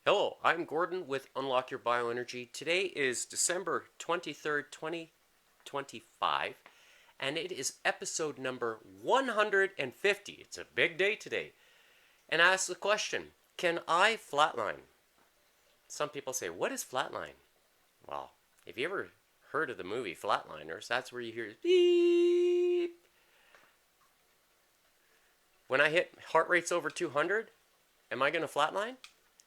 Hello, I'm Gordon with Unlock Your Bioenergy. Today is December 23rd, 2025, and it is episode number 150. It's a big day today. And I ask the question, can I flatline? Some people say, what is flatline? Well, if you ever heard of the movie Flatliners, that's where you hear beep. When I hit heart rates over 200, am I going to flatline?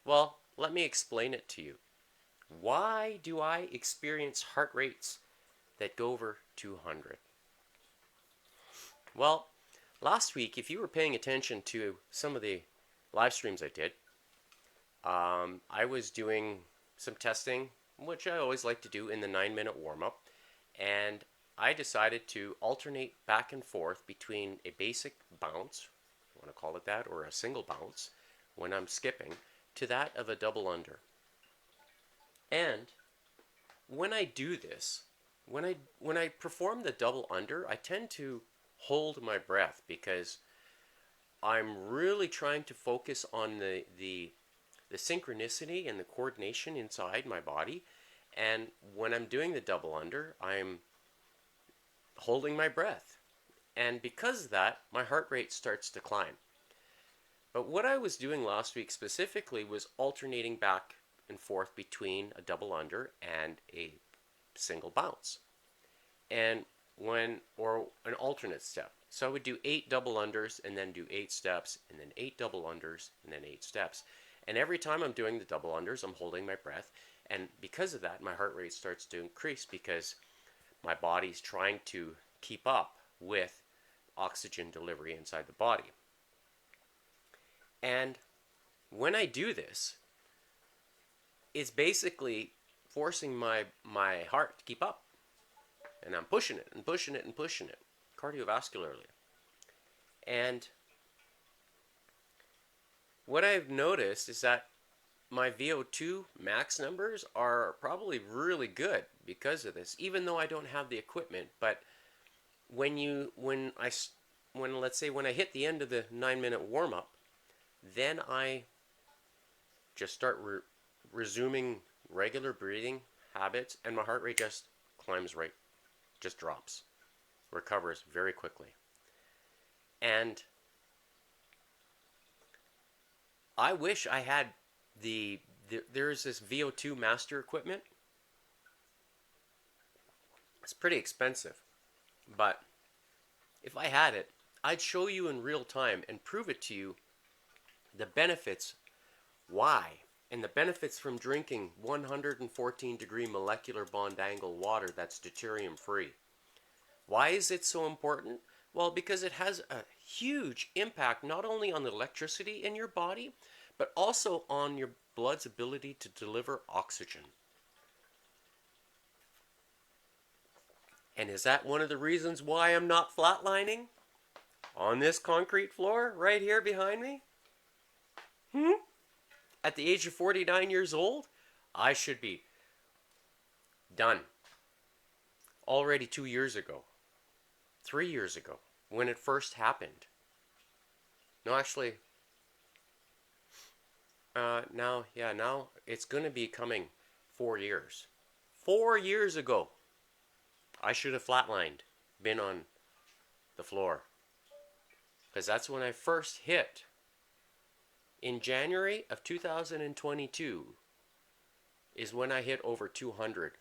Well, let me explain it to you. Why do I experience heart rates that go over 200? Well, last week, if you were paying attention to some of the live streams I did, I was doing some testing, which I always like to do in the 9-minute warm-up, and I decided to alternate back and forth between a basic bounce, you want to call it that, or a single bounce when I'm skipping, to that of a double under. And when I do this, when I perform the double under, I tend to hold my breath because I'm really trying to focus on the synchronicity and the coordination inside my body. And when I'm doing the double under, I'm holding my breath. And because of that, my heart rate starts to climb. But what I was doing last week specifically was alternating back and forth between a double under and a single bounce. And or an alternate step. So I would do 8 double unders and then do 8 steps and then 8 double unders and then 8 steps. And every time I'm doing the double unders, I'm holding my breath. And because of that, my heart rate starts to increase because my body's trying to keep up with oxygen delivery inside the body. And when I do this, it's basically forcing my heart to keep up. And I'm pushing it and pushing it and pushing it cardiovascularly. And what I've noticed is that my VO2 max numbers are probably really good because of this, even though I don't have the equipment. But when let's say when I hit the end of the 9-minute warm-up, then I just start resuming regular breathing habits, and my heart rate just climbs just drops, recovers very quickly. And I wish I had there's this VO2 master equipment. It's pretty expensive, but if I had it, I'd show you in real time and prove it to you the benefits, why, and the benefits from drinking 114 degree molecular bond angle water that's deuterium free. Why is it so important? Well, because it has a huge impact not only on the electricity in your body, but also on your blood's ability to deliver oxygen. And is that one of the reasons why I'm not flatlining on this concrete floor right here behind me? At the age of 49 years old, I should be done. Already 2 years ago. 3 years ago, when it first happened. No, actually, now it's going to be coming 4 years. 4 years ago, I should have flatlined, been on the floor. Because that's when I first hit. In January of 2022 is when I hit over 200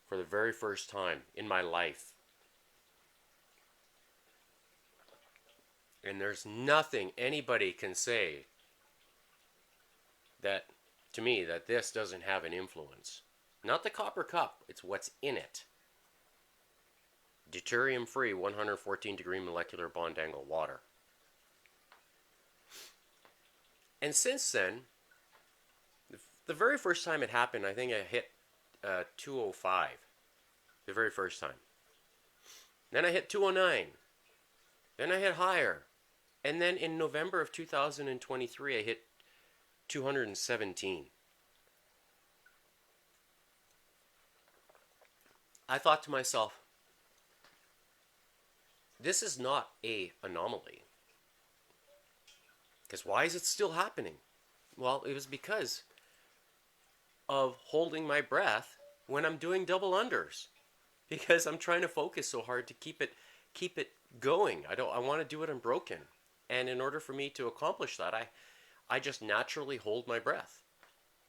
for the very first time in my life. And there's nothing anybody can say that, to me, that this doesn't have an influence. Not the copper cup, it's what's in it. Deuterium free 114 degree molecular bond angle water. And since then, the very first time it happened, I think I hit 205. The very first time. Then I hit 209. Then I hit higher. And then in November of 2023, I hit 217. I thought to myself, this is not an anomaly. Because why is it still happening? Well, it was because of holding my breath when I'm doing double unders, because I'm trying to focus so hard to keep it going. I want to do it unbroken. And in order for me to accomplish that, I just naturally hold my breath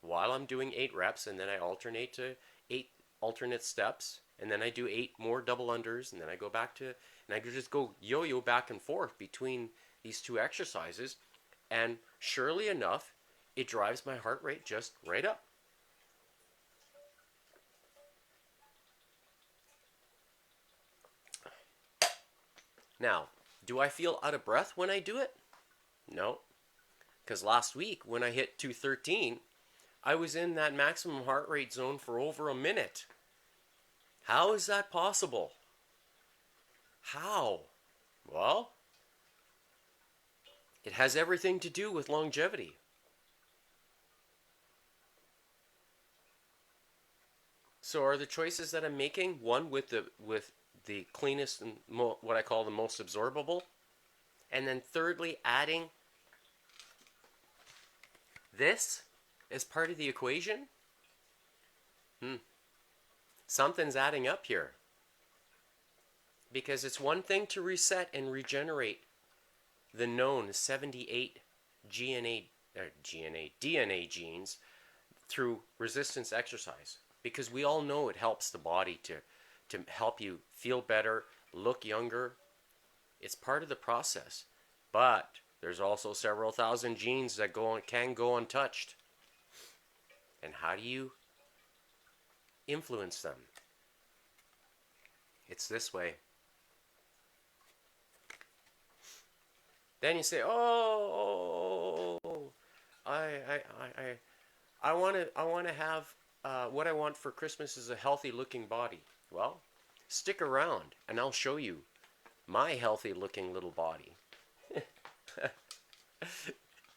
while I'm doing 8 reps, and then I alternate to 8 alternate steps, and then I do 8 more double unders, and then I go back to, and I just go yo-yo back and forth between these 2 exercises, and surely enough, it drives my heart rate just right up. Now, do I feel out of breath when I do it? No, because last week when I hit 213, I was in that maximum heart rate zone for over a minute. How is that possible? How? Well, it has everything to do with longevity. So are the choices that I'm making one with the cleanest and what I call the most absorbable, and then thirdly adding this as part of the equation? Something's adding up here. Because it's one thing to reset and regenerate the known 78 DNA genes through resistance exercise, because we all know it helps the body to help you feel better, look younger. It's part of the process. But there's also several thousand genes that can go untouched. And how do you influence them? It's this way. Then you say, "Oh, I want to have what I want for Christmas is a healthy-looking body." Well, stick around, and I'll show you my healthy-looking little body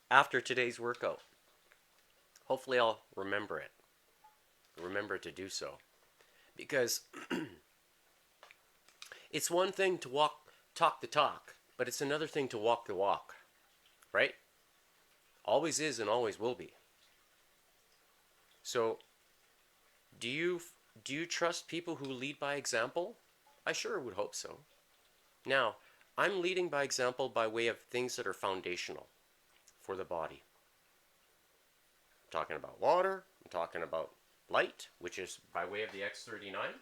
after today's workout. Hopefully, I'll remember it. Remember to do so, because it's one thing to talk the talk, but it's another thing to walk the walk, right? Always is and always will be. So, do you trust people who lead by example? I sure would hope so. Now, I'm leading by example by way of things that are foundational for the body. I'm talking about water, I'm talking about light, which is by way of the X39,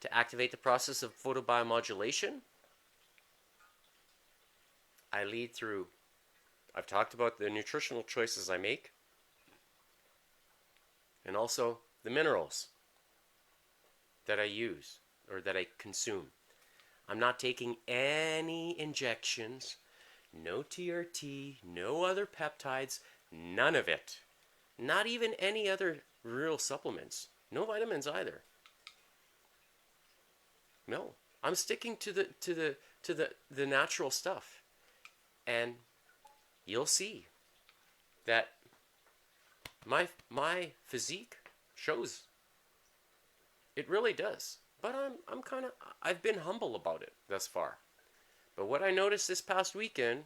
to activate the process of photobiomodulation. I lead through, I've talked about the nutritional choices I make, and also the minerals that I use or that I consume. I'm not taking any injections, no TRT, no other peptides, none of it. Not even any other real supplements. No vitamins either. No, I'm sticking to the natural stuff. And you'll see that my physique shows. It really does. But I've been humble about it thus far. But what I noticed this past weekend,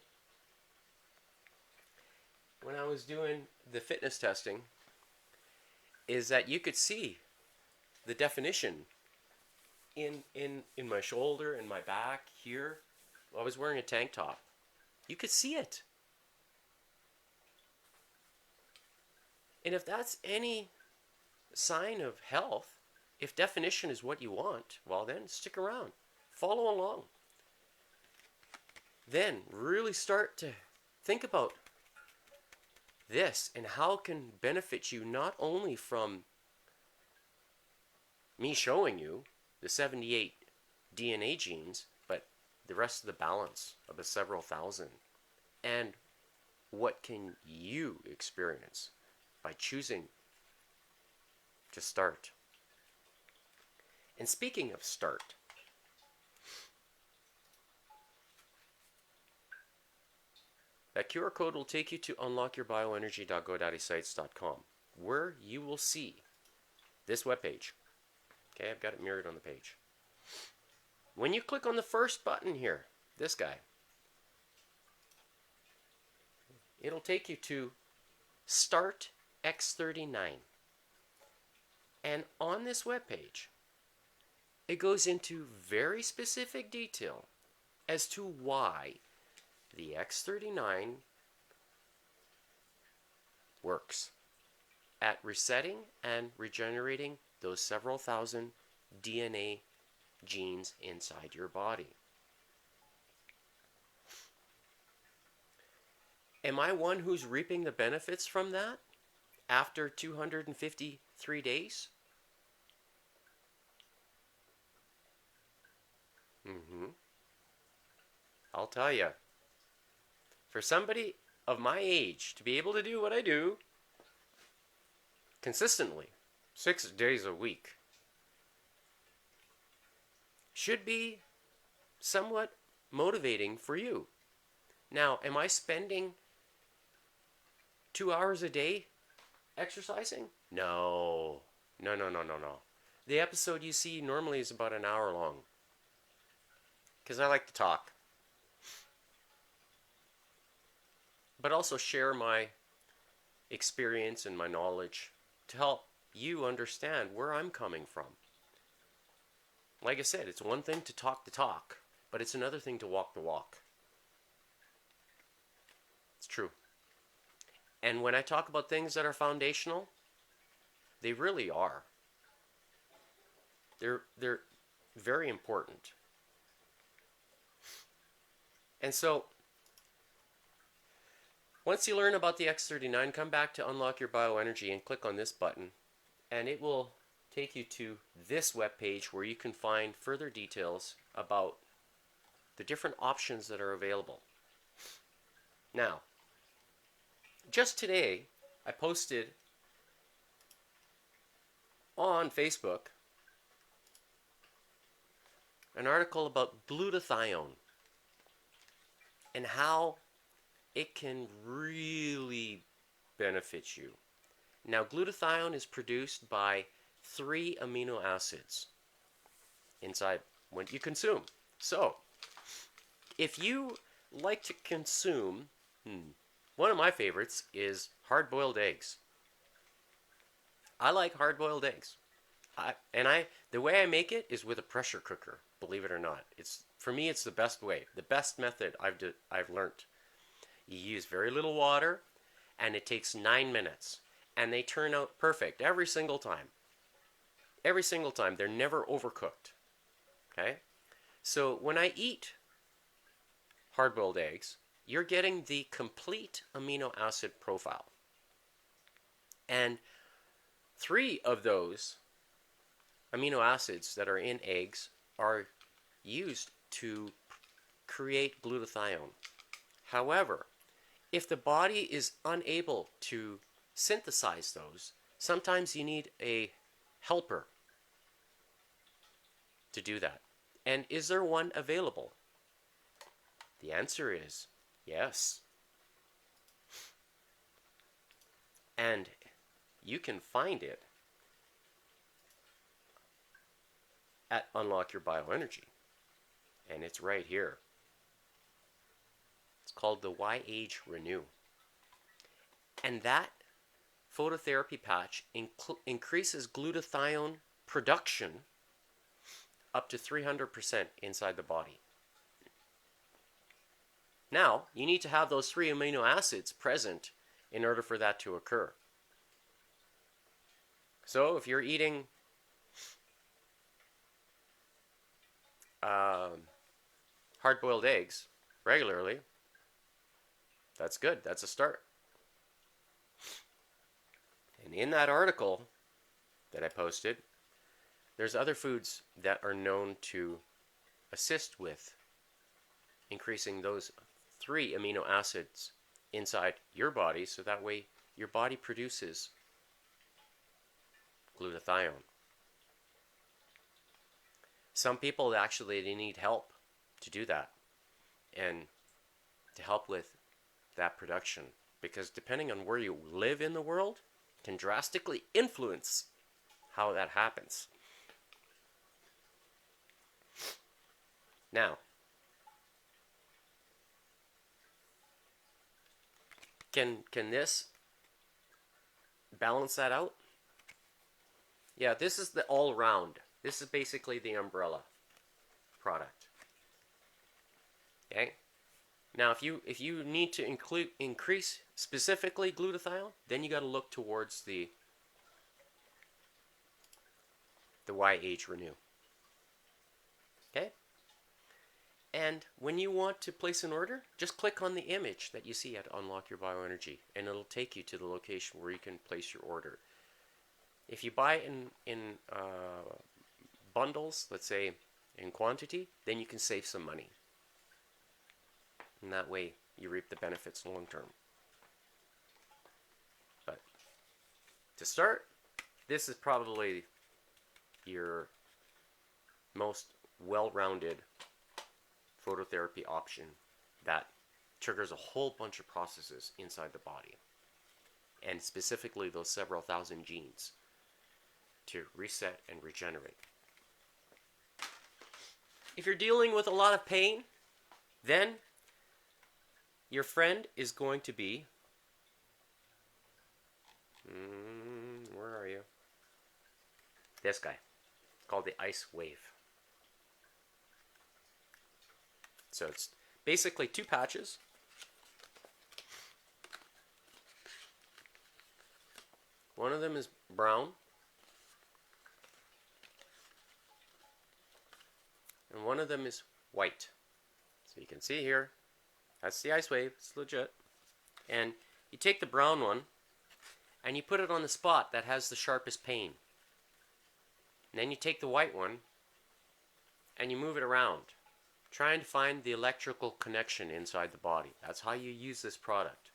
when I was doing the fitness testing, is that you could see the definition in my shoulder and my back here. I was wearing a tank top. You could see it. And if that's any sign of health, if definition is what you want, well then stick around. Follow along. Then really start to think about this and how it can benefit you, not only from me showing you the 78 DNA genes, but the rest of the balance of the several thousand. And what can you experience by choosing to start? And speaking of start, that QR code will take you to unlockyourbioenergy.godaddysites.com, where you will see this webpage. Okay, I've got it mirrored on the page. When you click on the first button here, this guy, it'll take you to Start X39. And on this webpage, it goes into very specific detail as to why the X39 works at resetting and regenerating those several thousand DNA genes inside your body. Am I one who's reaping the benefits from that after 253 days? I'll tell you, for somebody of my age to be able to do what I do consistently, 6 days a week, should be somewhat motivating for you. Now, am I spending 2 hours a day exercising? No. No. The episode you see normally is about an hour long, because I like to talk, but also share my experience and my knowledge to help you understand where I'm coming from. Like I said, it's one thing to talk the talk, but it's another thing to walk the walk. It's true. And when I talk about things that are foundational, they really are. They're very important. And so, once you learn about the X39, come back to Unlock Your Bioenergy and click on this button, and it will take you to this webpage where you can find further details about the different options that are available. Now, just today, I posted on Facebook an article about glutathione and how it can really benefit you. Now, glutathione is produced by 3 amino acids inside what you consume. So, if you like to consume, one of my favorites is hard-boiled eggs. I like hard-boiled eggs. The way I make it is with a pressure cooker, believe it or not. For me, it's the best way, the best method I've learned. You use very little water, and it takes 9 minutes, and they turn out perfect every single time. Every single time. They're never overcooked. Okay? So when I eat hard-boiled eggs, you're getting the complete amino acid profile. And 3 of those amino acids that are in eggs are used to create glutathione. However, if the body is unable to synthesize those, sometimes you need a helper to do that. And is there one available? The answer is yes. And you can find it at Unlock Your Bioenergy. And it's right here. It's called the Y-Age Renew. And that phototherapy patch increases glutathione production up to 300% inside the body. Now, you need to have those 3 amino acids present in order for that to occur. So if you're eating hard-boiled eggs regularly, that's good. That's a start. And in that article that I posted, there's other foods that are known to assist with increasing those 3 amino acids inside your body, so that way your body produces glutathione. Some people actually they need help to do that and to help with that production, because depending on where you live in the world can drastically influence how that happens. Now, Can this balance that out? Yeah, this is the all-round. This is basically the umbrella product. Okay. Now, if you need to increase specifically glutathione, then you got to look towards the YH Renew. Okay. And when you want to place an order, just click on the image that you see at Unlock Your Bioenergy, and it'll take you to the location where you can place your order. If you buy in bundles, let's say in quantity, then you can save some money. And that way you reap the benefits long term. But to start, this is probably your most well-rounded phototherapy option that triggers a whole bunch of processes inside the body, and specifically those several thousand genes to reset and regenerate. If you're dealing with a lot of pain, then your friend is going to be, where are you? This guy. It's called the Ice Wave. So it's basically 2 patches. One of them is brown. And one of them is white. So you can see here, that's the Ice Wave, it's legit. And you take the brown one and you put it on the spot that has the sharpest pain. And then you take the white one and you move it around, trying to find the electrical connection inside the body. That's how you use this product.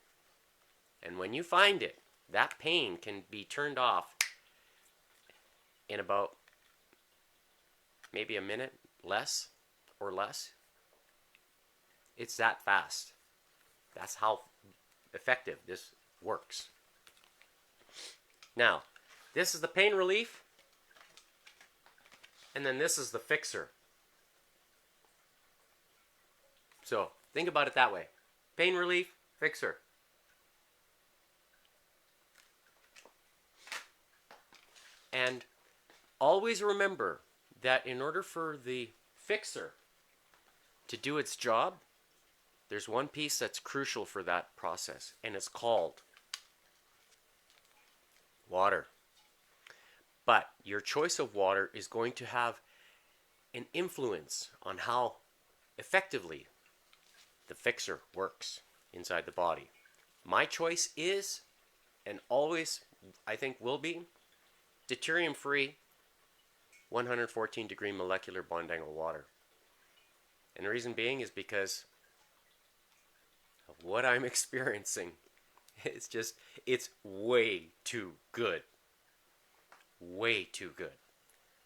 And when you find it, that pain can be turned off in about maybe a minute, less. It's that fast. That's how effective this works. Now, this is the pain relief, and then this is the fixer. So think about it that way. Pain relief, fixer. And always remember that in order for the fixer to do its job, there's one piece that's crucial for that process, and it's called water. But your choice of water is going to have an influence on how effectively the fixer works inside the body. My choice is, and always I think will be, deuterium-free 114 degree molecular bond angle water. And the reason being is because of what I'm experiencing. It's way too good. Way too good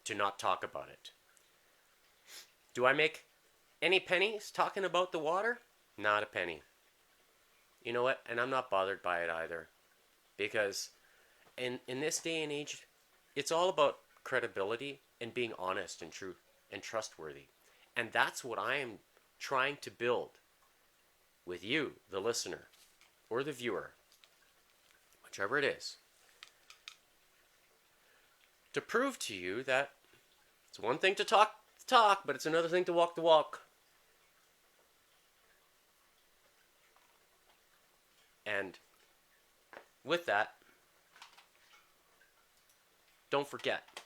to not talk about it. Do I make any pennies talking about the water? Not a penny. You know what? And I'm not bothered by it either. Because in this day and age, it's all about credibility and being honest and true and trustworthy. And that's what I am trying to build with you, the listener, or the viewer, whichever it is, to prove to you that it's one thing to talk, but it's another thing to walk the walk. And with that, don't forget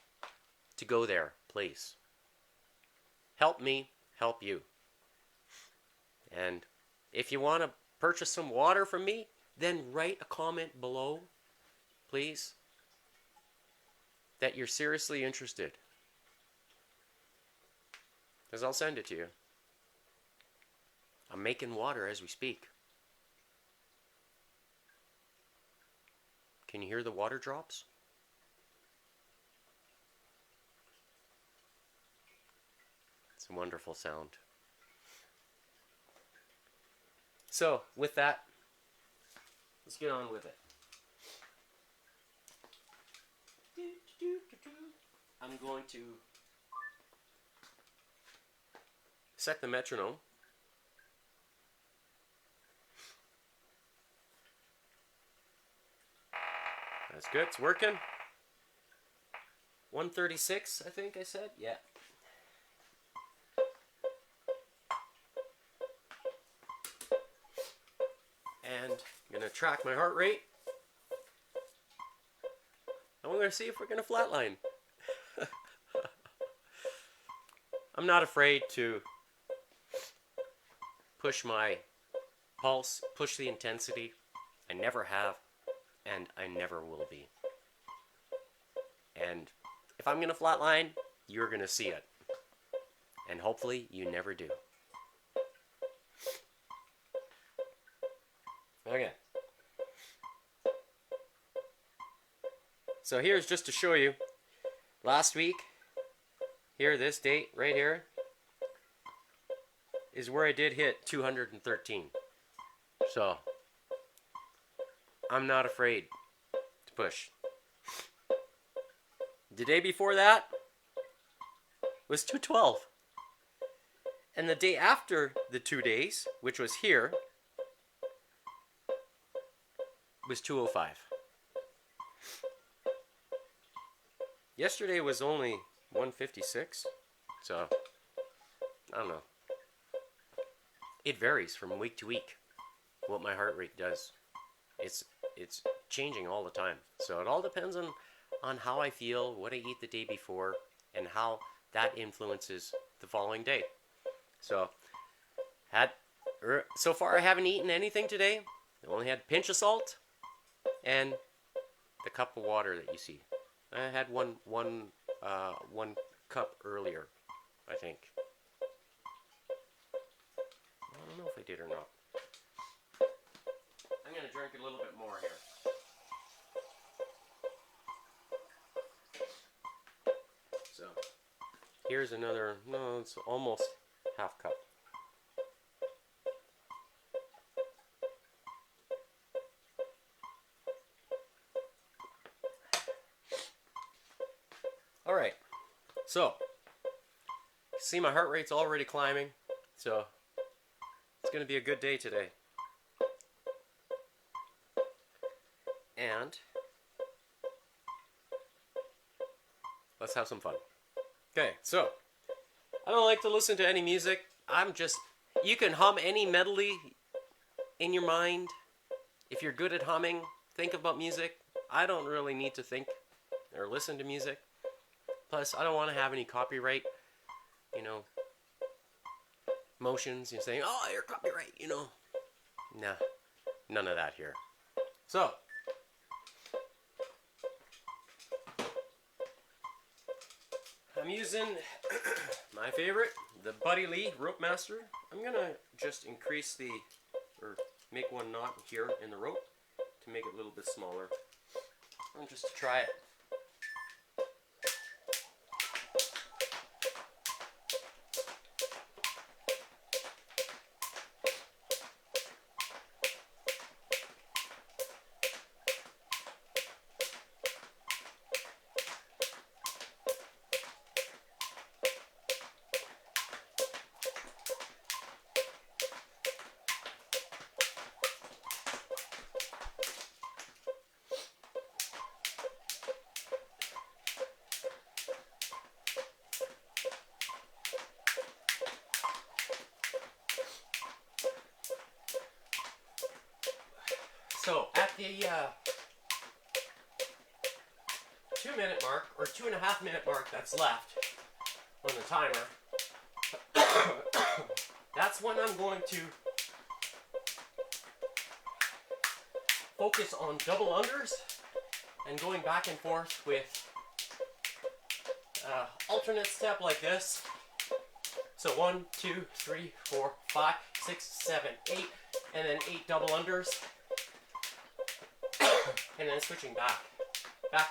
to go there, please. Help me, help you. And if you want to purchase some water from me, then write a comment below, please, that you're seriously interested. Because I'll send it to you. I'm making water as we speak. Can you hear the water drops? It's a wonderful sound. So, with that, let's get on with it. I'm going to set the metronome. That's good. It's working. 136, I think I said. Yeah. And I'm going to track my heart rate. And we're going to see if we're going to flatline. I'm not afraid to push my pulse, push the intensity. I never have, and I never will be. And if I'm going to flatline, you're going to see it. And hopefully you never do. Okay. So here's just to show you. Last week, here, this date right here, is where I did hit 213. So, I'm not afraid to push. The day before that was 212. And the day after the 2 days, which was here, was 205. Yesterday was only 156. So, I don't know. It varies from week to week what my heart rate does. It's changing all the time. So it all depends on how I feel, what I eat the day before, and how that influences the following day. So so far I haven't eaten anything today. I only had a pinch of salt and the cup of water that you see. I had one cup earlier, I think. I don't know if I did or not. I'm going to drink a little bit more here. So, here's another, no, it's almost half cup. Alright, so, see my heart rate's already climbing, so it's going to be a good day today. And let's have some fun. Okay, so I don't like to listen to any music. You can hum any melody in your mind. If you're good at humming, think about music. I don't really need to think or listen to music. Plus, I don't want to have any copyright, motions. You're saying, oh, you're copyright, Nah, none of that here. So, I'm using my favorite, the Buddy Lee Rope Master. I'm going to just increase or make one knot here in the rope to make it a little bit smaller. And just to try it. So at the 2-minute mark, or 2.5-minute mark that's left on the timer, that's when I'm going to focus on double unders and going back and forth with alternate step like this. So 1, 2, 3, 4, 5, 6, 7, 8, and then 8 double unders. And then switching back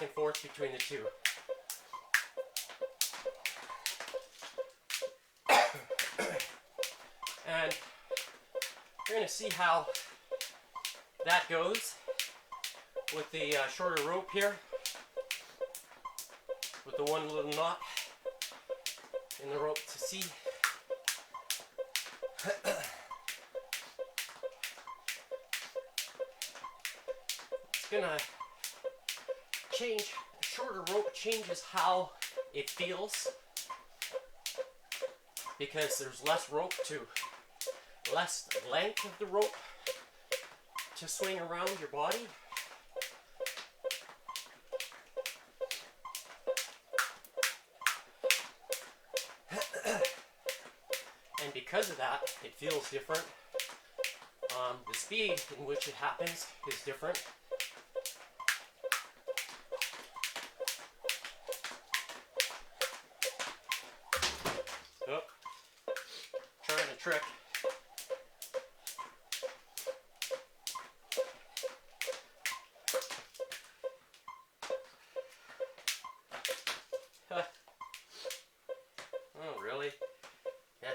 and forth between the two. And you're going to see how that goes with the shorter rope here, with the one little knot in the rope to see. It's gonna shorter rope changes how it feels, because there's less length of the rope to swing around your body. And because of that, it feels different. The speed in which it happens is different. Oh, trying a trick. Oh, really? Yeah.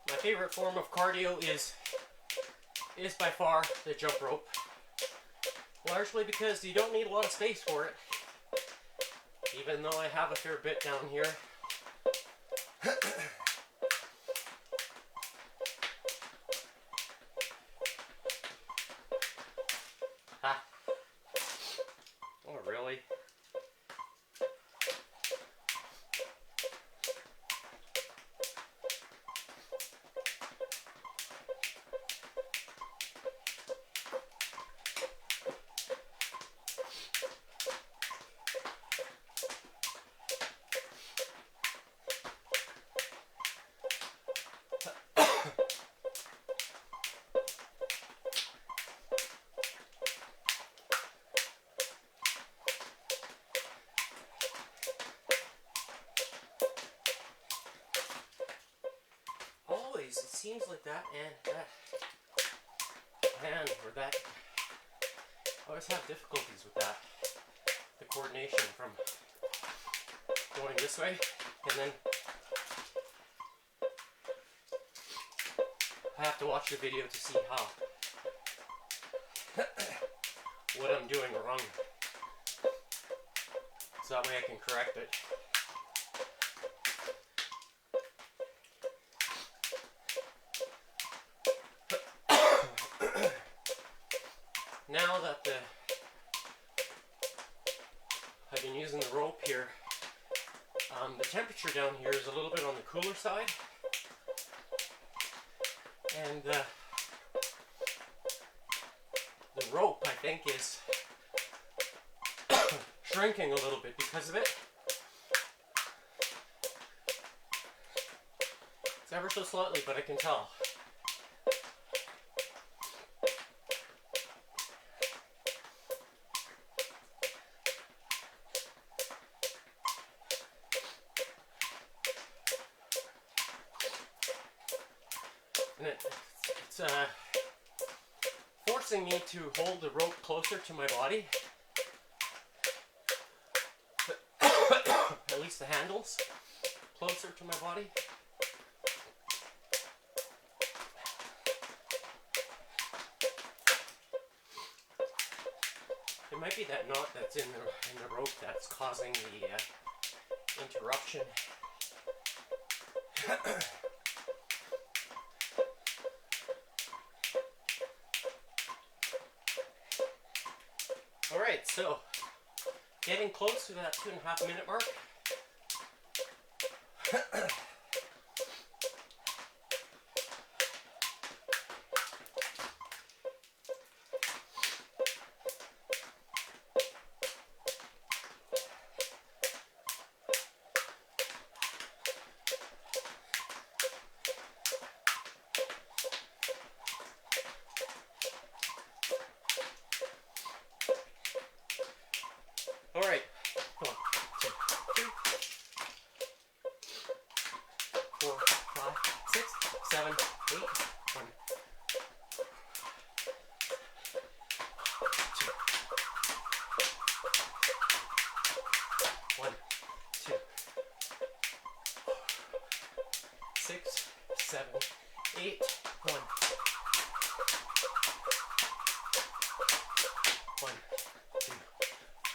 My favorite form of cardio is by far the jump rope. Largely because you don't need a lot of space for it. Even though I have a fair bit down here. Ha. Oh, really? Always, it seems like that and that hand or that. I always have difficulties with that. The coordination from going this way and then I have to watch the video to see how what I'm doing wrong, so that way I can correct it. Now that I've been using the rope here, the temperature down here is a little bit on the cooler side, and the rope, I think, is shrinking a little bit because of it. It's ever so slightly, but I can tell. And it's forcing me to hold the rope closer to my body. At least the handles closer to my body. It might be that knot that's in the rope that's causing the interruption. Alright, so getting close to that 2.5 minute mark. Alright, come on. 2, 3, 4, 5, 6, 7, 8, 1, 6, 7, 8. 1, 1, 2,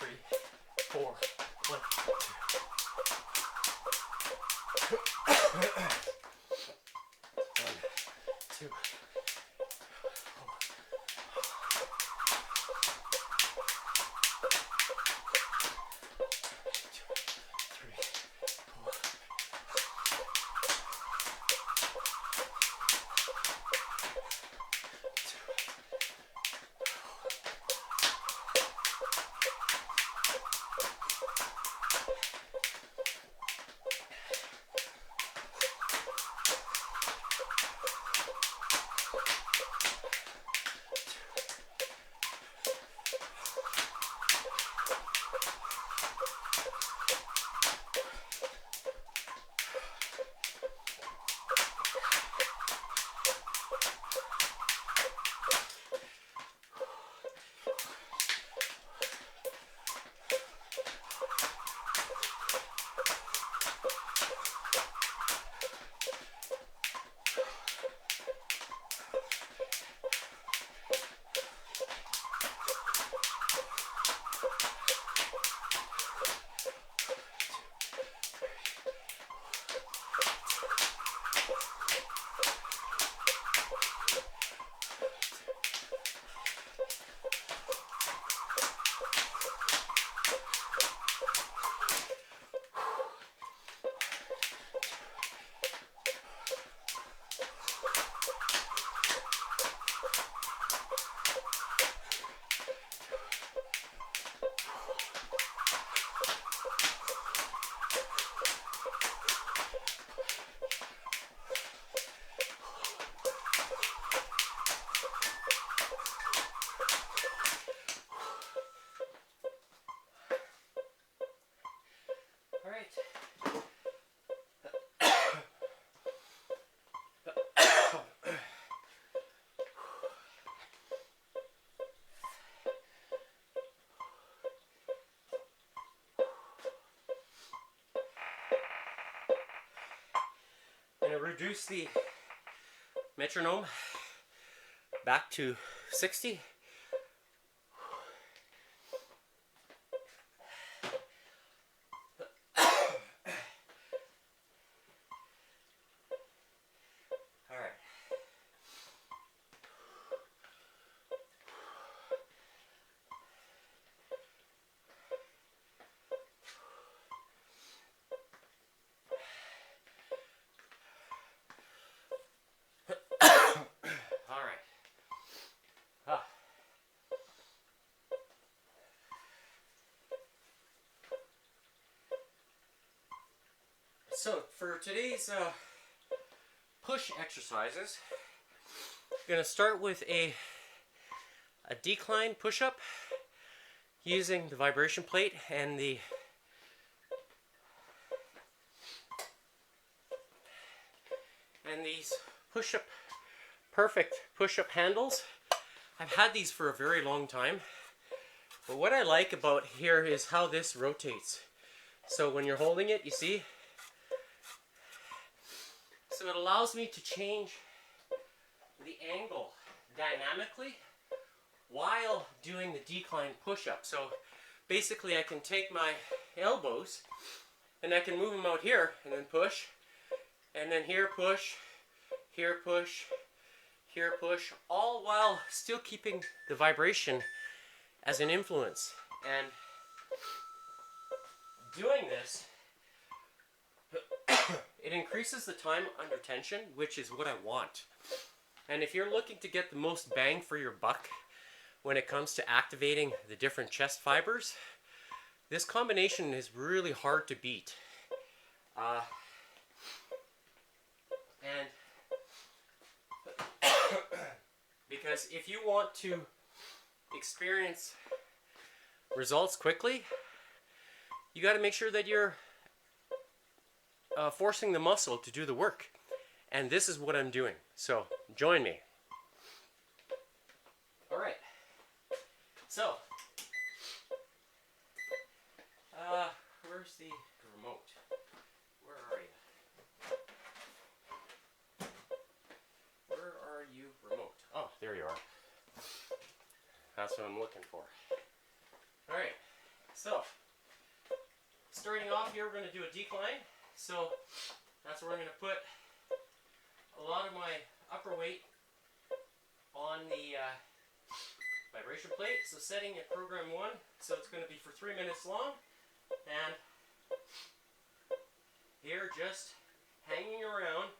3, 4. 1, 2. Going to reduce the metronome back to 60. So for today's push exercises, I'm going to start with a decline push-up using the vibration plate and these push-up, perfect push-up handles. I've had these for a very long time, but what I like about here is how this rotates. So when you're holding it, you see? So it allows me to change the angle dynamically while doing the decline push-up. So basically I can take my elbows and I can move them out here and then push, and then here push, here push, here push, all while still keeping the vibration as an influence. And doing this, it increases the time under tension, which is what I want. And if you're looking to get the most bang for your buck when it comes to activating the different chest fibers, this combination is really hard to beat. Because if you want to experience results quickly, you got to make sure that you're forcing the muscle to do the work. And this is what I'm doing. So join me. All right. So, where's the remote? Where are you? That's what I'm looking for. Alright, so starting off here, we're going to do a decline. So that's where I'm going to put a lot of my upper weight on the vibration plate. So setting at program 1, so it's going to be for 3 minutes long. And here, just hanging around,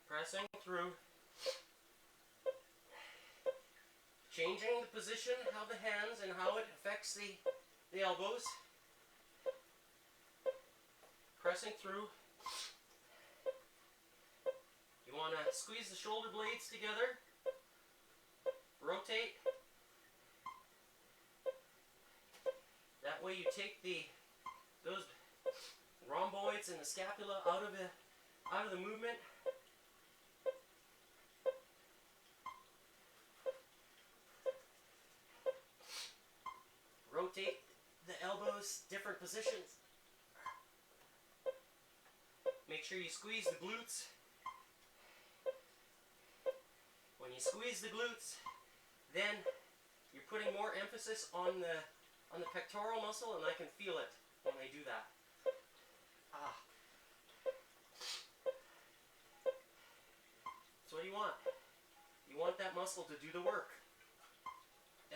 pressing through, changing the position of the hands and how it affects the elbows, pressing through. You want to squeeze the shoulder blades together, rotate. That way you take those rhomboids and the scapula out of the movement. Rotate the elbows, different positions. Make sure you squeeze the glutes. When you squeeze the glutes, then you're putting more emphasis on the pectoral muscle, and I can feel it when I do that. That's what you want. You want that muscle to do the work.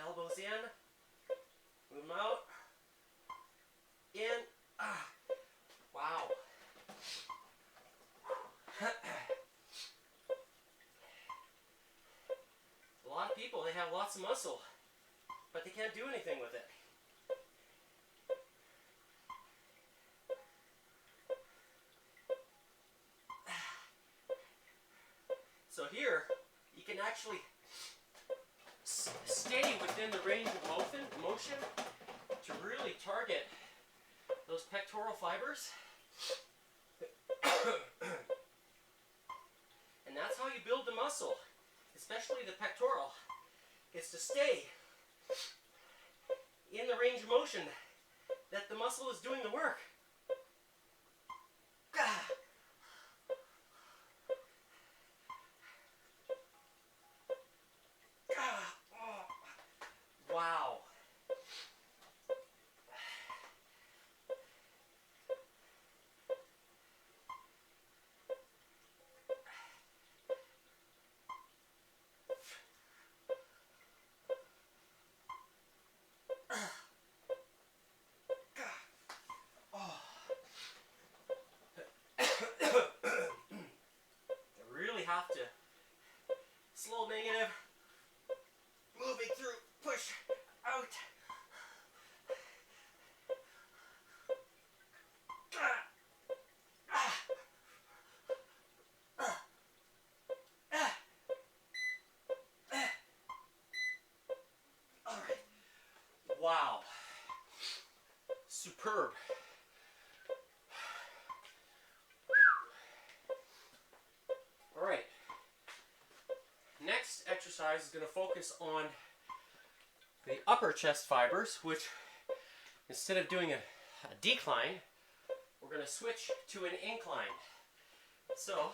Elbows in, move them out, in, wow. A lot of people, they have lots of muscle, but they can't do anything with it. So here, you can actually stay within the range of motion to really target those pectoral fibers. And that's how you build the muscle, especially the pectoral, is to stay in the range of motion that the muscle is doing the work. Wow. Really have to slow negative, moving through, push out. All right. Wow. Superb. All right. Next exercise is going to focus on the upper chest fibers, which instead of doing a decline, we're going to switch to an incline. So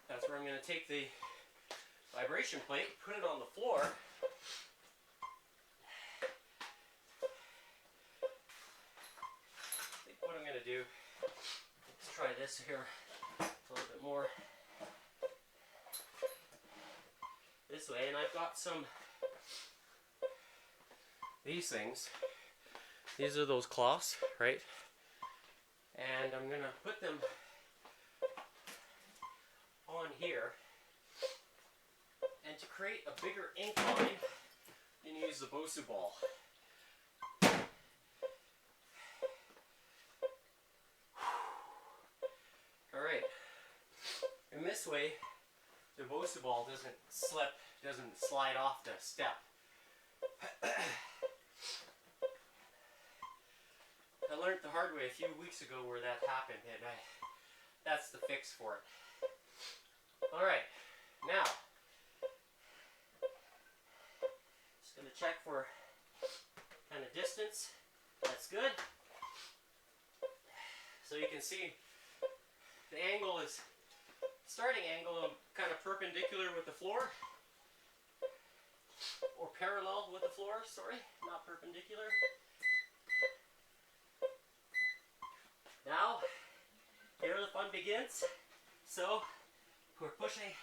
that's where I'm going to take the vibration plate, put it on the floor. I think what I'm going to do, let's try this here a little bit more. This way, and I've got these things. These are those cloths, right? And I'm going to put them on here. And to create a bigger incline, you can use the Bosu ball. Alright. In this way, the Bosu ball doesn't slip, doesn't slide off the step. I learned the hard way a few weeks ago where that happened, and that's the fix for it. Alright, now, just going to check for kind of distance. That's good. So you can see the angle is, starting angle, kind of perpendicular with the floor. or parallel with the floor, sorry, not perpendicular. Now, here the fun begins. So, we're pushing.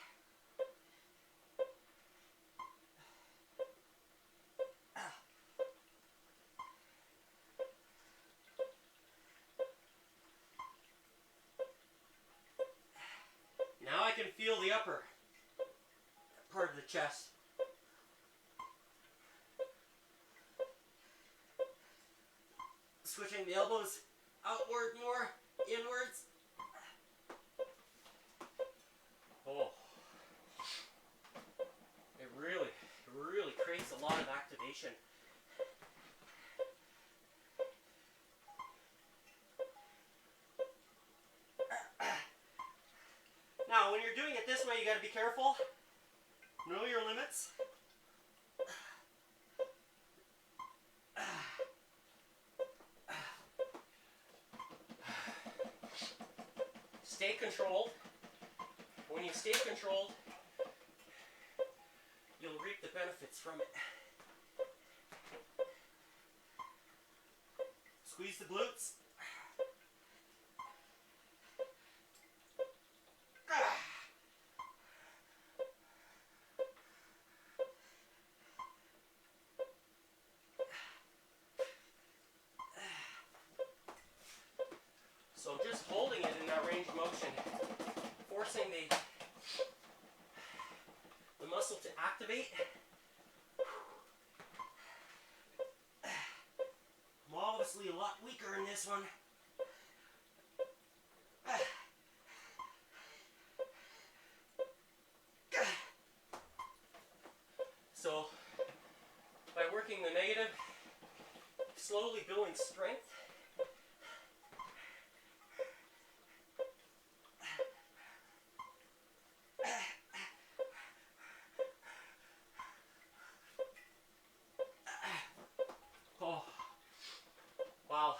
Now I can feel the upper part of the chest. Switching the elbows outward more, inwards. Oh. It really creates a lot of activation. Now, when you're doing it this way, you got to be careful. Know your limits. Stay controlled. When you stay controlled, you'll reap the benefits from it. Squeeze the glutes. So just holding it in that range of motion, forcing the muscle to activate. I'm obviously a lot weaker in this one. So by working the negative, slowly building strength. Oh, wow.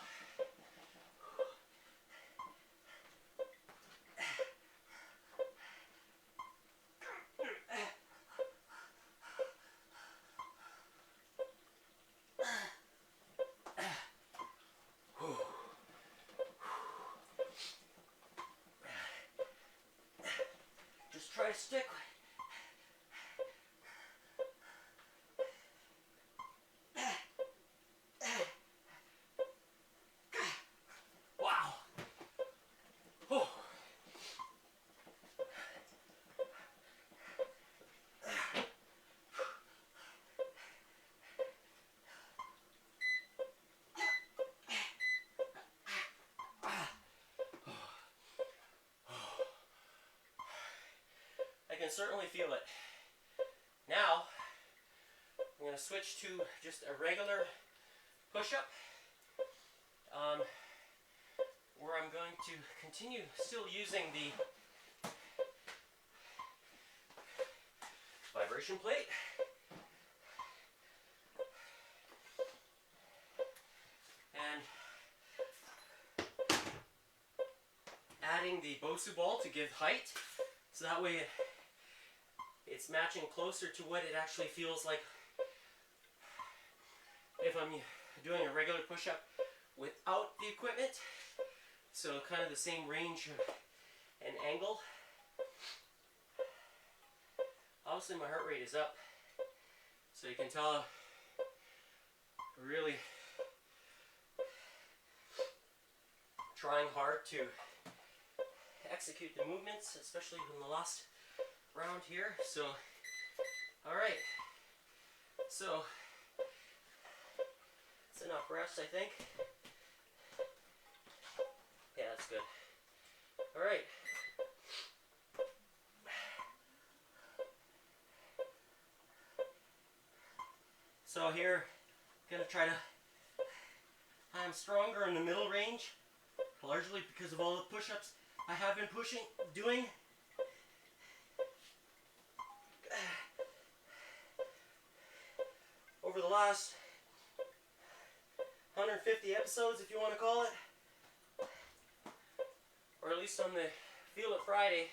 Just try to stick. Wow. Oh. I can certainly feel it. Now, I'm going to switch to just a regular push-up, where I'm going to continue still using the vibration plate. And adding the Bosu ball to give height, so that way it's matching closer to what it actually feels like if I'm doing a regular push-up without the equipment. So kind of the same range and angle. Obviously my heart rate is up, so you can tell really trying hard to execute the movements, especially in the last round here. So, all right. So, it's enough rest, I think. Yeah, that's good. All right. So here, I'm gonna try to. I'm stronger in the middle range, largely because of all the push-ups I have been doing. Over the last 150 episodes, if you want to call it, or at least on the Feel It Friday,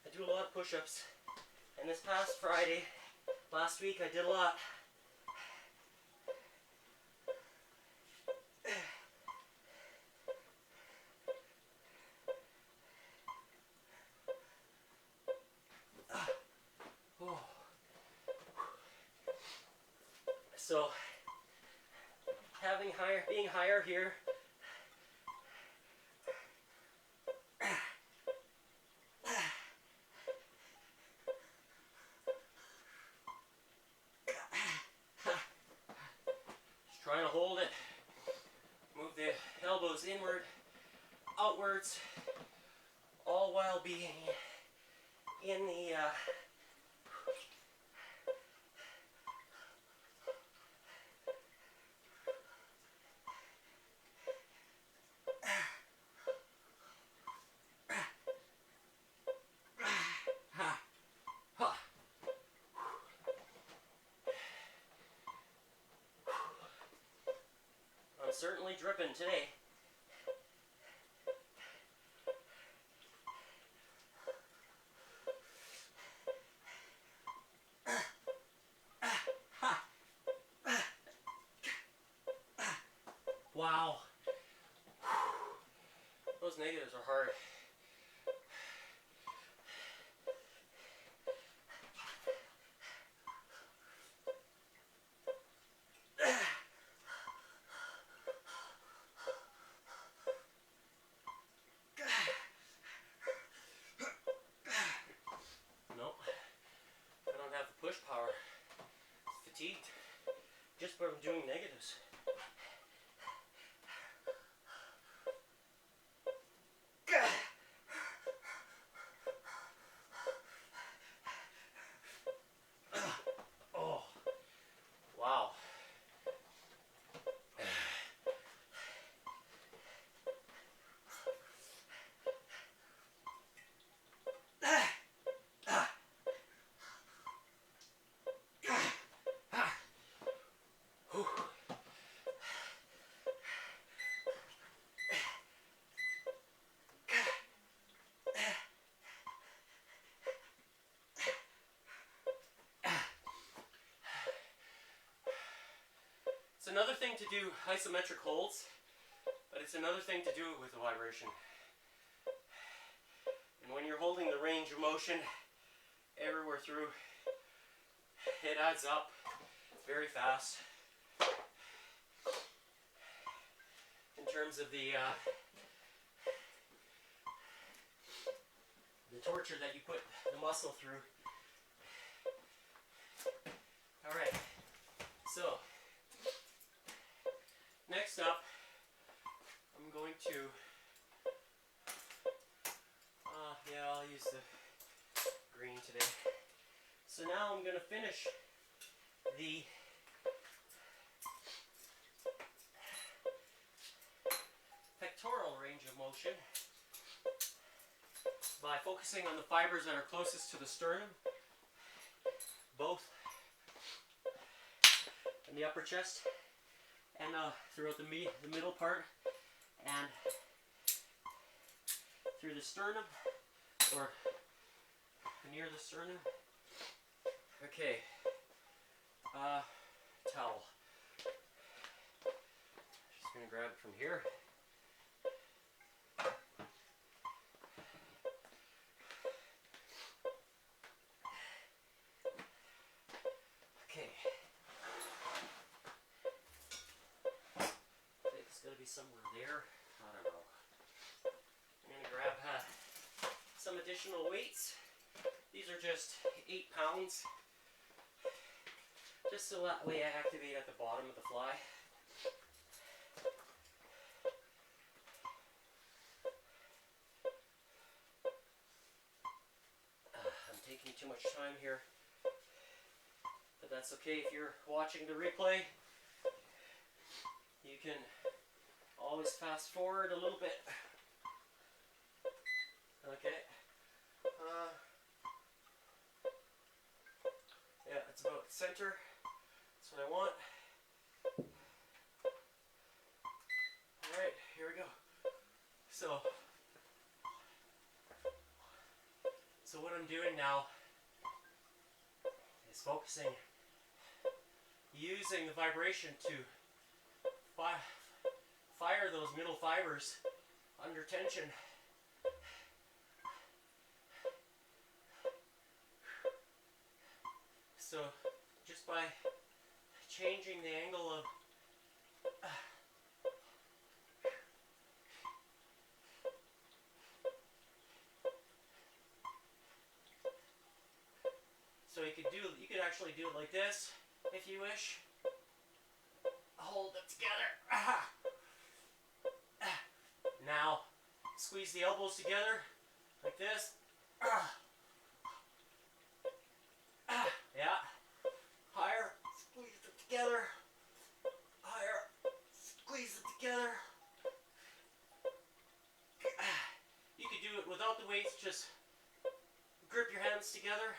I do a lot of push-ups, and this past Friday Last week I did a lot. So, being higher here, just trying to hold it, move the elbows inward, outwards, all while being in the I'm certainly dripping today. Wow. Those negatives are hard. Nope. I don't have the push power. Fatigued. Just from doing negatives. Oh, wow. It's another thing to do isometric holds, but it's another thing to do it with the vibration. And when you're holding the range of motion everywhere through, it adds up very fast in terms of the torture that you put the muscle through. All right, so next up, I'm going to, yeah, I'll use the green today. So now I'm going to finish the pectoral range of motion by focusing on the fibers that are closest to the sternum, both in the upper chest and throughout the middle part, and through the sternum or near the sternum. Okay, towel. Just gonna grab it from here. Okay. It's gonna be somewhere there. I don't know. I'm gonna grab some additional weights. These are just 8 pounds. Just so that way I activate at the bottom of the fly. I'm taking too much time here, but that's okay. If you're watching the replay, you can always fast forward a little bit. Okay. Yeah, it's about center. That's what I want. Alright, here we go. So what I'm doing now is It's focusing, using the vibration to fire those middle fibers under tension. So just by changing the angle of so you could actually do it like this if you wish. Hold it together. Now squeeze the elbows together like this. Yeah. Higher, squeeze it together. Higher, squeeze it together. You could do it without the weights, just grip your hands together.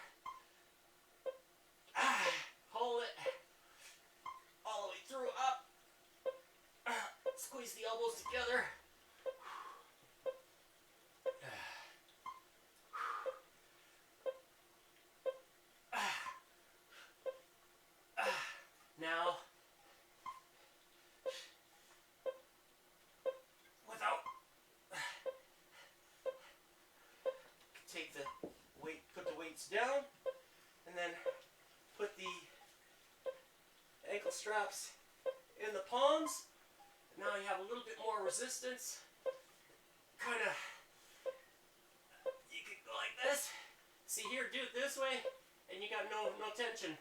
Hold it all the way through, up. Squeeze the elbows together. Now, take the weight, put the weights down, and then put the ankle straps in the palms. Now you have a little bit more resistance. Kind of, you could go like this. See here, do it this way, and you got no tension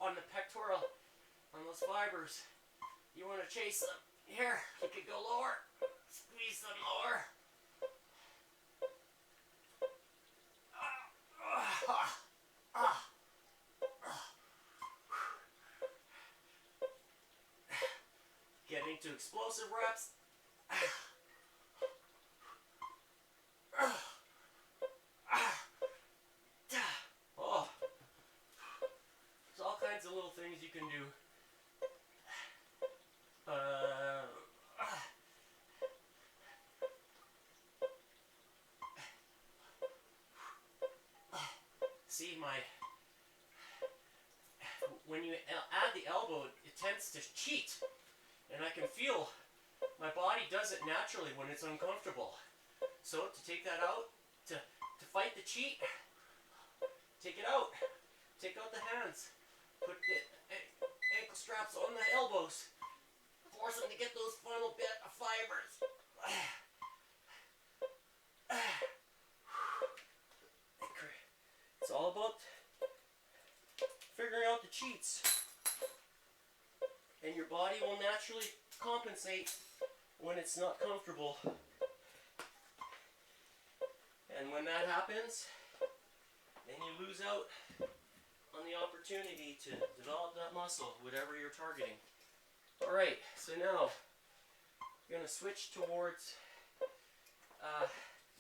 on the pectoral, on those fibers. You want to chase them. Here, you could go lower. Squeeze them lower. Getting to explosive reps. Oh, there's all kinds of little things you can do. See, when you add the elbow, it tends to cheat. And I can feel my body does it naturally when it's uncomfortable. So to take that out, to fight the cheat, take it out. Take out the hands. Put the ankle straps on the elbows. Force them to get those final bit of fibers. It's all about figuring out the cheats. And your body will naturally compensate when it's not comfortable. And when that happens, then you lose out on the opportunity to develop that muscle, whatever you're targeting. Alright, so now we're going to switch towards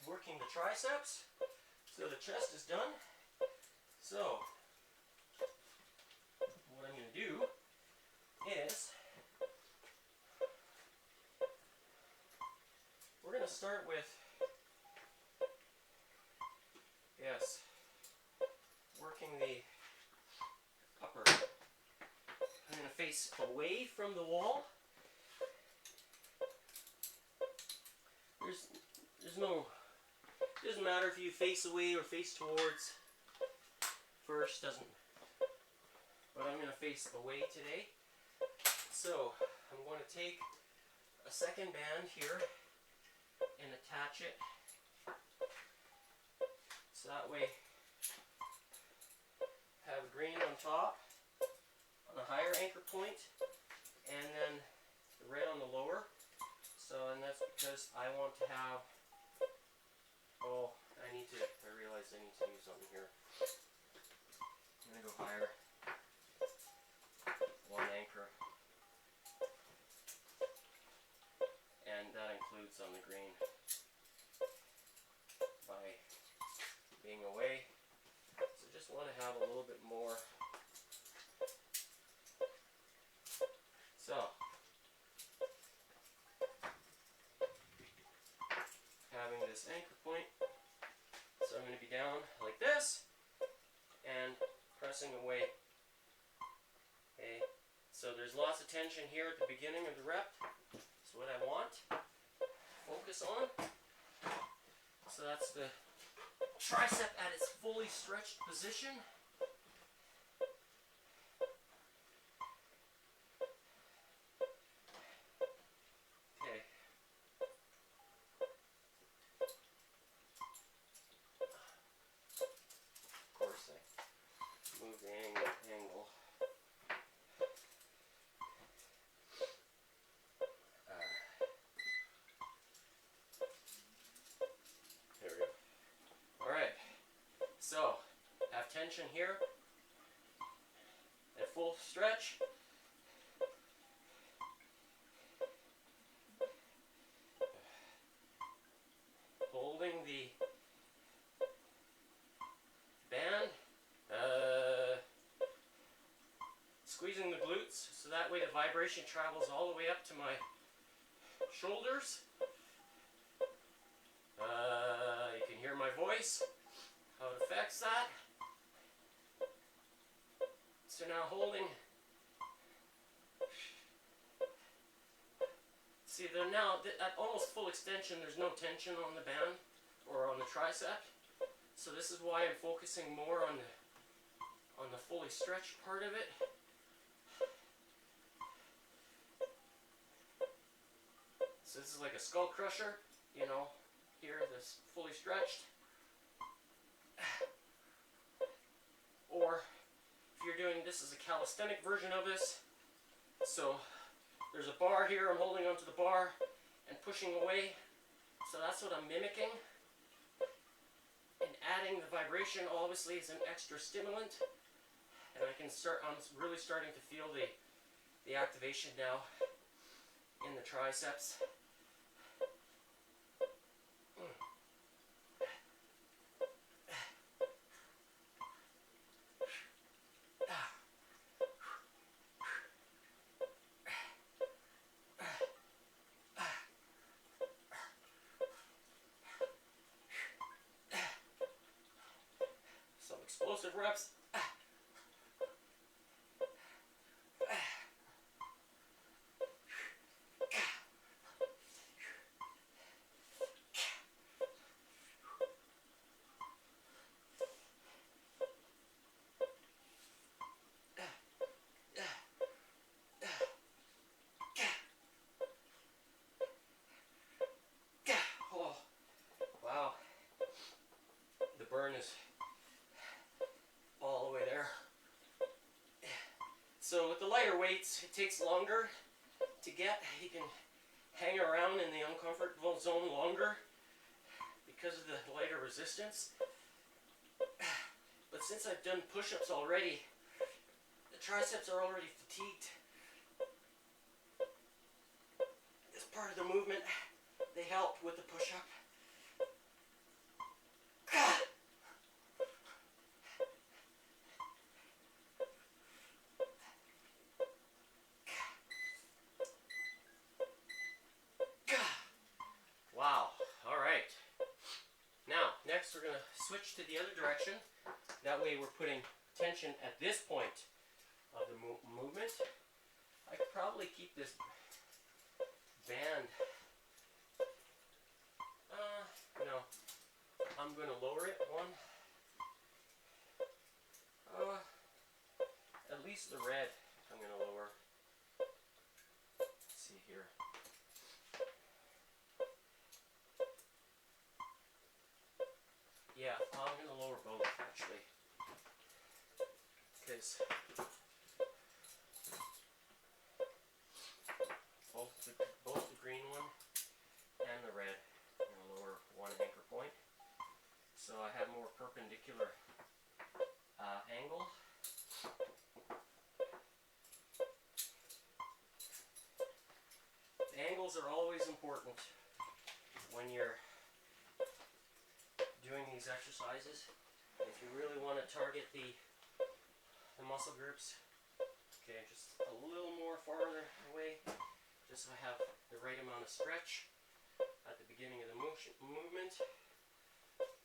working the triceps. So the chest is done. So what I'm going to do is we're going to start with, yes, working the upper. I'm going to face away from the wall. There's no, it doesn't matter if you face away or face towards first, but I'm going to face away today. So I'm going to take a second band here and attach it. So that way have a green on top on a higher anchor point and then the red on the lower. So, and that's because I want to have, I realize I need to do something here. I'm going to go higher. One anchor. And that includes on the green. By being away. So just want to have a little bit more. So having this anchor point. So I'm going to be down like this. pressing away. Okay, so there's lots of tension here at the beginning of the rep. That's what I want. Focus on. So that's the tricep at its fully stretched position. Okay. Of course, I move the angle. There we go. All right. So, have tension here at full stretch. Holding the band, squeezing the glutes so that way the vibration travels all the way up to my shoulders. You can hear my voice, how it affects that. So now holding, see they're now at almost full extension, there's no tension on the band or on the tricep. So this is why I'm focusing more on the fully stretched part of it. So this is like a skull crusher, you know, here this fully stretched. Or if you're doing this as a calisthenic version of this, so there's a bar here, I'm holding onto the bar and pushing away. So that's what I'm mimicking. And adding the vibration obviously is an extra stimulant. And I'm really starting to feel the activation now in the triceps. Some explosive reps. Is all the way there. So with the lighter weights, it takes longer to get. You can hang around in the uncomfortable zone longer because of the lighter resistance. But since I've done push-ups already, the triceps are already fatigued. This part of the movement, they help with the push-up. Wow, all right. Now, next we're going to switch to the other direction. That way we're putting tension at this point of the movement. I could probably keep this band. No, I'm going to lower it one. At least the red I'm going to lower. Let's see here. Yeah, I'm going to lower both actually, because both the green one and the red, I'm going to lower one anchor point, so I have more perpendicular angle. The angles are always important when you're doing these exercises. If you really want to target the muscle groups, okay, just a little more farther away, just so I have the right amount of stretch at the beginning of the movement.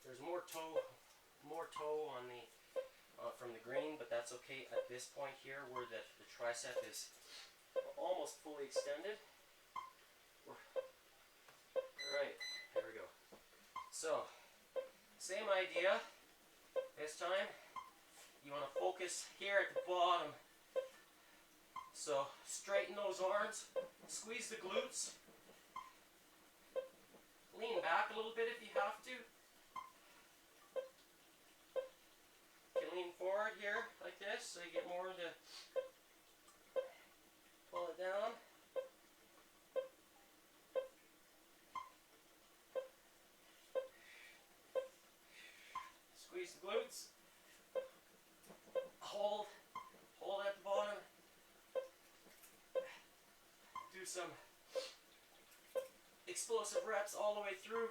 There's more toe on the from the grain, but that's okay at this point here where the tricep is almost fully extended. Alright, here we go. So, same idea. This time, you want to focus here at the bottom. So, straighten those arms, squeeze the glutes, lean back a little bit if you have to. You can lean forward here like this so you get more of the, pull it down. Squeeze the glutes. Hold at the bottom. Do some explosive reps all the way through.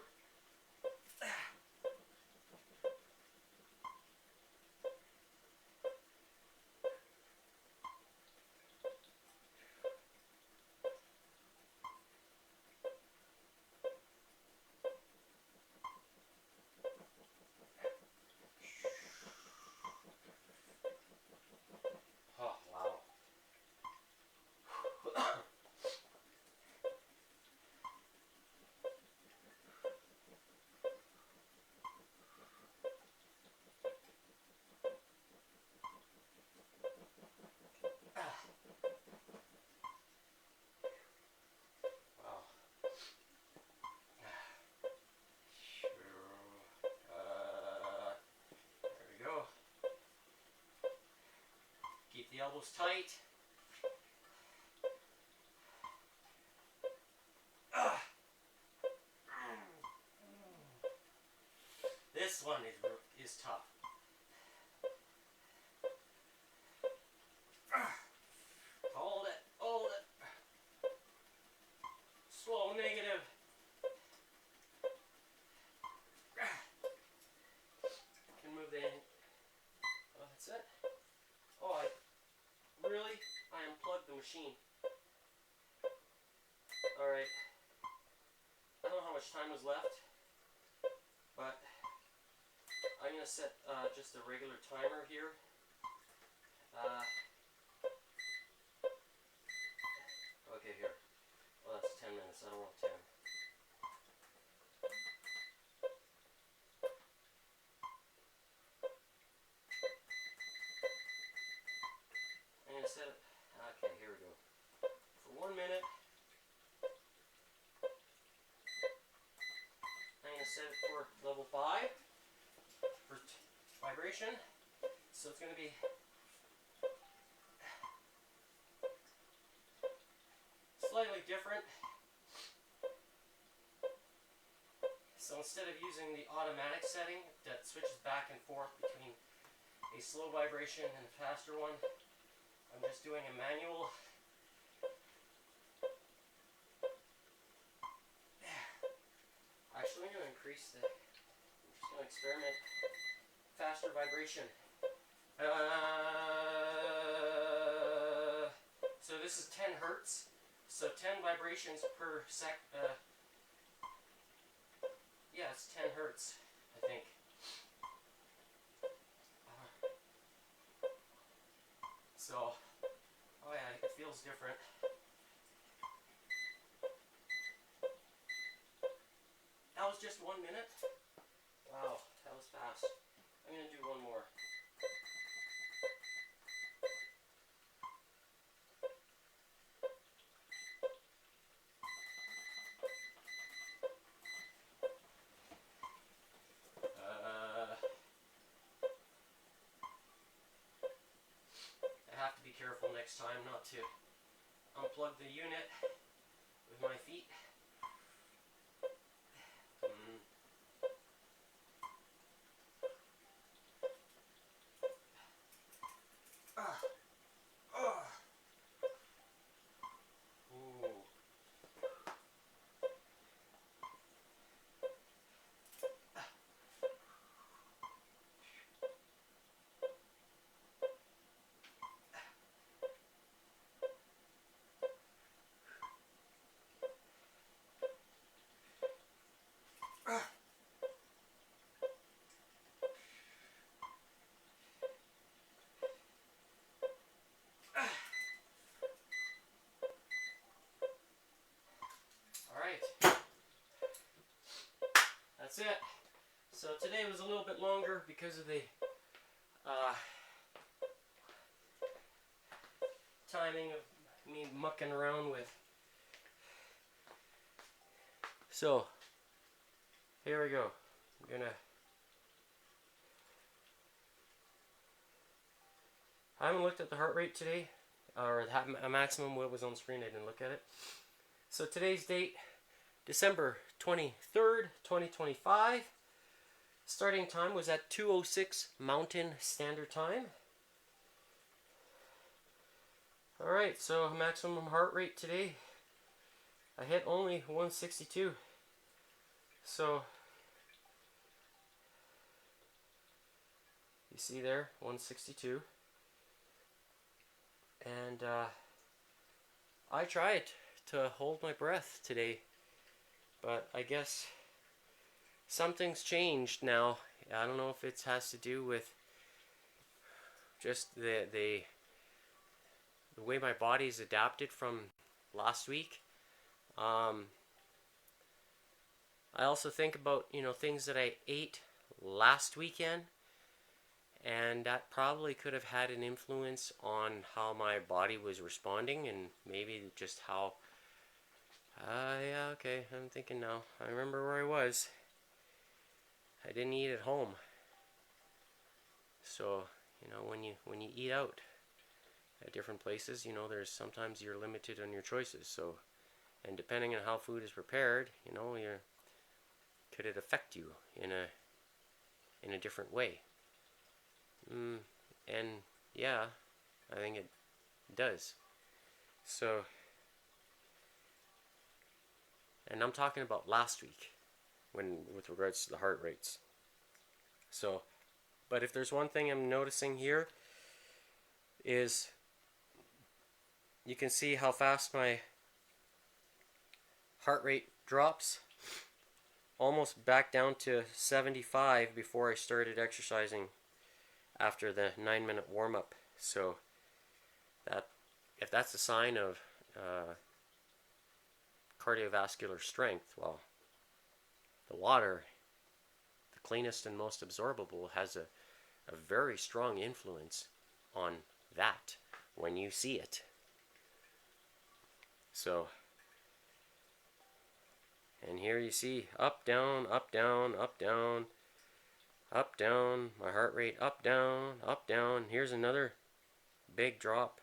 Oh, wow. There we go. Keep the elbows tight. This one is tough. Hold it, hold it. Slow negative. Can move the end. Oh, that's it. Oh, I unplugged the machine. Alright. I don't know how much time was left, but I'm going to set just a regular timer here. Okay, here. Well, that's 10 minutes. I don't want 10. I'm going to set it. Okay, here we go. For 1 minute, I'm going to set it for level 5 for vibration. So it's going to be slightly different. So instead of using the automatic setting that switches back and forth between a slow vibration and a faster one, I'm just doing a manual. Actually, I'm going to increase the, I'm just going to experiment faster vibration. So this is 10 hertz. So 10 vibrations per sec. Yeah, it's 10 hertz, I think. So, oh yeah, it feels different. That was just 1 minute. Wow, that was fast. I'm gonna do one more. I have to be careful next time not to unplug the unit with my feet. it. So today was a little bit longer because of the timing of me mucking around with. So here we go. I'm gonna. I haven't looked at the heart rate today, or a maximum what was on screen. I didn't look at it. So today's date, December 23rd, 2025. Starting time was at 2:06 Mountain Standard Time. Alright, so maximum heart rate today, I hit only 162. So, you see there, 162. And I tried to hold my breath today, but I guess something's changed now. I don't know if it has to do with just the way my body's adapted from last week. I also think about, things that I ate last weekend, and that probably could have had an influence on how my body was responding, and maybe just how, yeah, okay, I'm thinking now. I remember where I was. I didn't eat at home. So, when you eat out at different places, there's sometimes you're limited on your choices. So, and depending on how food is prepared, could it affect you in a different way? And yeah, I think it does. So, and I'm talking about last week with regards to the heart rates. So, but if there's one thing I'm noticing here is you can see how fast my heart rate drops, almost back down to 75 before I started exercising after the 9-minute warm-up. So that, if that's a sign of cardiovascular strength, well, the water, the cleanest and most absorbable, has a very strong influence on that when you see it. So, and here you see up, down, up, down, up, down, up, down, my heart rate up, down, up, down. Here's another big drop,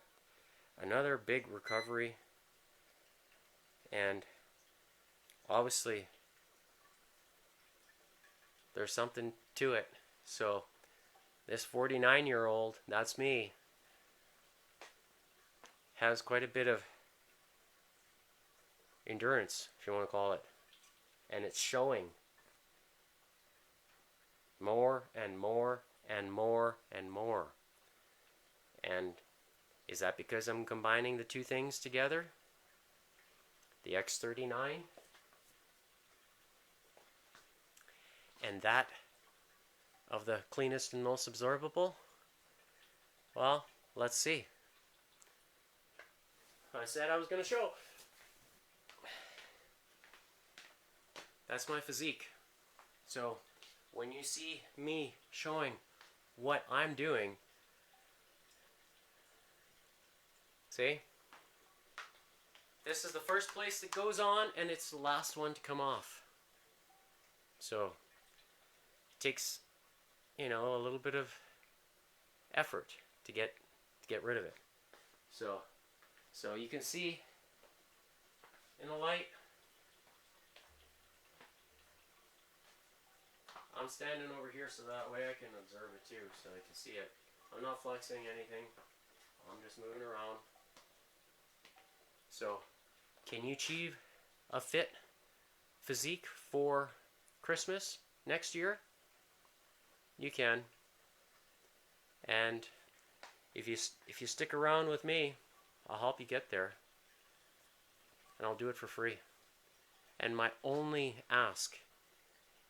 another big recovery, and obviously there's something to it. So this 49-year-old, that's me, has quite a bit of endurance, if you want to call it, and it's showing more and more and more and more. And is that because I'm combining the two things together? The X39 and that of the cleanest and most absorbable? Well, let's see. I said I was going to show. That's my physique. So when you see me showing what I'm doing, see? This is the first place that goes on, and it's the last one to come off. So it takes, a little bit of effort to get rid of it. So you can see in the light, I'm standing over here so that way I can observe it too, so I can see it. I'm not flexing anything. I'm just moving around. So, can you achieve a fit physique for Christmas next year? You can. And if you stick around with me, I'll help you get there. And I'll do it for free. And my only ask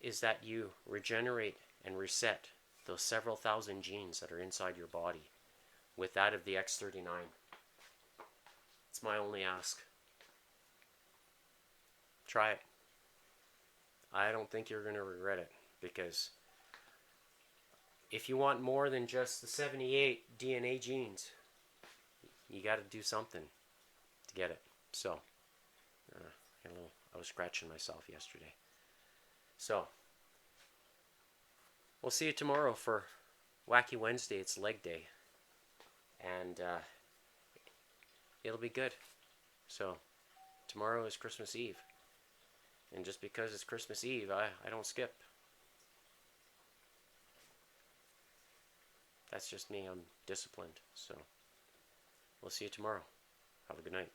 is that you regenerate and reset those several thousand genes that are inside your body with that of the X39. It's my only ask. Try it. I don't think you're going to regret it, because if you want more than just the 78 DNA genes, you got to do something to get it. So, I was scratching myself yesterday. So, we'll see you tomorrow for Wacky Wednesday. It's leg day. And it'll be good. So, tomorrow is Christmas Eve. And just because it's Christmas Eve, I don't skip. That's just me. I'm disciplined. So, we'll see you tomorrow. Have a good night.